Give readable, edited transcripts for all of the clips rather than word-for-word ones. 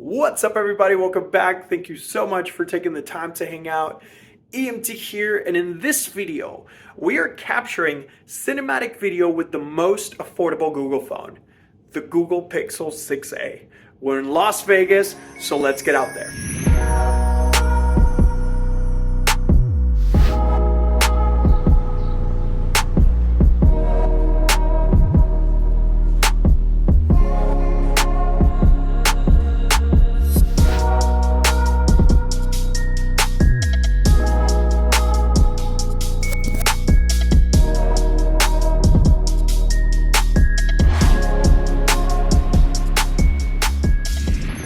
What's up, everybody? Welcome back. Thank you so much for taking the time to hang out. EMT here, and in this video, we are capturing cinematic video with the most affordable Google phone, the Google Pixel 6a. We're in Las Vegas, so let's get out there.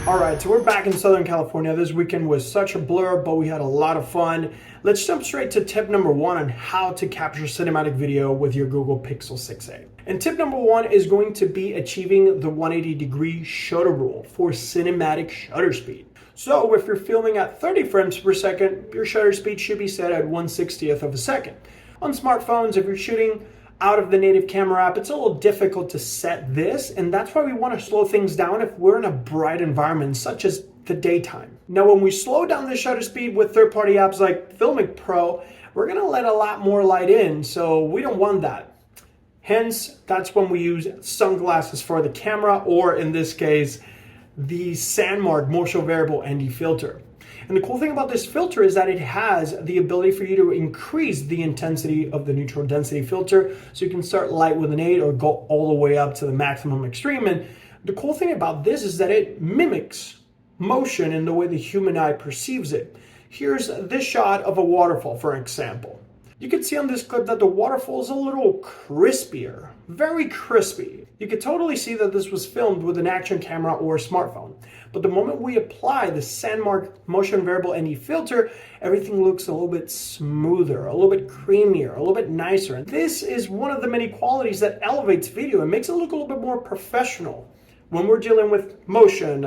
Alright, so we're back in Southern California. This weekend was such a blur, but we had a lot of fun. Let's jump straight to tip number one on how to capture cinematic video with your Google Pixel 6a. And tip number one is going to be achieving the 180-degree shutter rule for cinematic shutter speed. So if you're filming at 30 frames per second, your shutter speed should be set at 1/60th of a second. On smartphones, if you're shooting out of the native camera app, it's a little difficult to set this, and that's why we want to slow things down if we're in a bright environment such as the daytime. Now, when we slow down the shutter speed with third-party apps like Filmic Pro, we're going to let a lot more light in, so we don't want that. Hence, that's when we use sunglasses for the camera, or in this case, the Sandmark Motion Variable ND filter. And the cool thing about this filter is that it has the ability for you to increase the intensity of the neutral density filter. So you can start light with an 8 or go all the way up to the maximum extreme. And the cool thing about this is that it mimics motion in the way the human eye perceives it. Here's this shot of a waterfall, for example. You can see on this clip that the waterfall is a little crispier, very crispy. You could totally see that this was filmed with an action camera or a smartphone. But the moment we apply the Sandmark Motion Variable ND filter, everything looks a little bit smoother, a little bit creamier, a little bit nicer. And this is one of the many qualities that elevates video and makes it look a little bit more professional. When we're dealing with motion,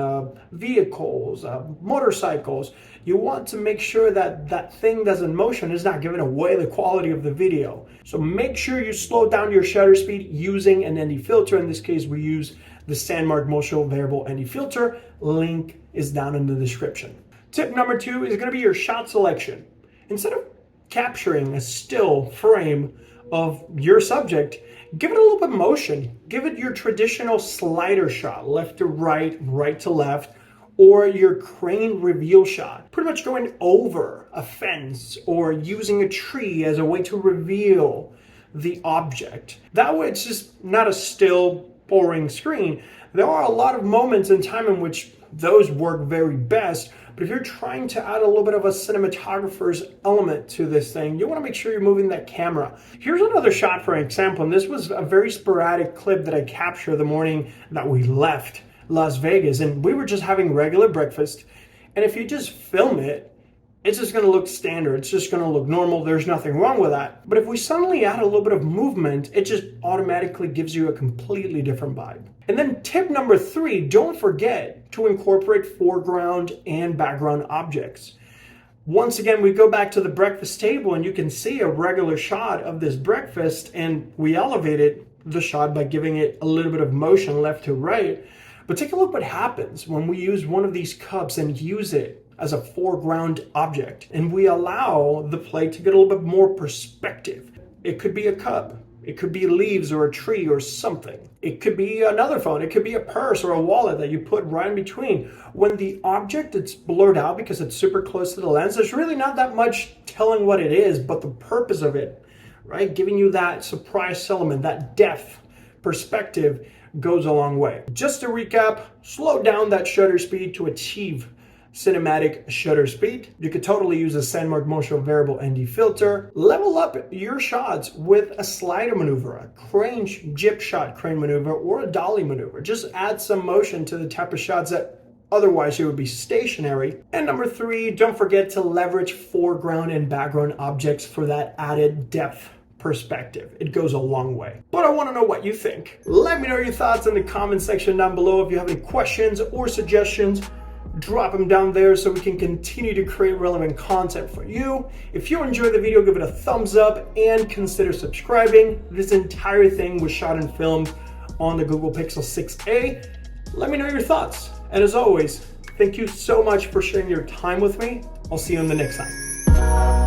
vehicles, motorcycles, you want to make sure that that thing that's in motion is not giving away the quality of the video. So make sure you slow down your shutter speed using an ND filter. In this case, we use the Sandmark Motion Variable ND filter. Link is down in the description. Tip number two is going to be your shot selection. Instead of capturing a still frame of your subject, give it a little bit of motion. Give it your traditional slider shot, left to right, right to left, or your crane reveal shot. Pretty much going over a fence or using a tree as a way to reveal the object. That way it's just not a still, boring screen. There are a lot of moments in time in which those work very best, but if you're trying to add a little bit of a cinematographer's element to this thing, you want to make sure you're moving that camera. Here's another shot for example, and this was a very sporadic clip that I captured the morning that we left Las Vegas, and we were just having regular breakfast, and if you just film it, it's just going to look standard. It's just going to look normal. There's nothing wrong with that. But if we suddenly add a little bit of movement, it just automatically gives you a completely different vibe. And then tip number three, don't forget to incorporate foreground and background objects. Once again, we go back to the breakfast table and you can see a regular shot of this breakfast, and we elevated the shot by giving it a little bit of motion left to right. But take a look what happens when we use one of these cups and use it as a foreground object, and we allow the plate to get a little bit more perspective. It could be a cup, it could be leaves or a tree or something. It could be another phone, it could be a purse or a wallet that you put right in between. When the object is blurred out because it's super close to the lens, there's really not that much telling what it is, but the purpose of it, right? Giving you that surprise element, that depth perspective goes a long way. Just to recap, slow down that shutter speed to achieve cinematic shutter speed. You could totally use a Sandmark Motion Variable ND filter. Level up your shots with a slider maneuver, a crane jib shot crane maneuver, or a dolly maneuver. Just add some motion to the type of shots that otherwise you would be stationary. And number three, don't forget to leverage foreground and background objects for that added depth perspective. It goes a long way. But I want to know what you think. Let me know your thoughts in the comment section down below. If you have any questions or suggestions, drop them down there so we can continue to create relevant content for you. If you enjoyed the video, give it a thumbs up and consider subscribing. This entire thing was shot and filmed on the Google Pixel 6a. Let me know your thoughts. And as always, Thank you so much for sharing your time with me. I'll see you in the next time.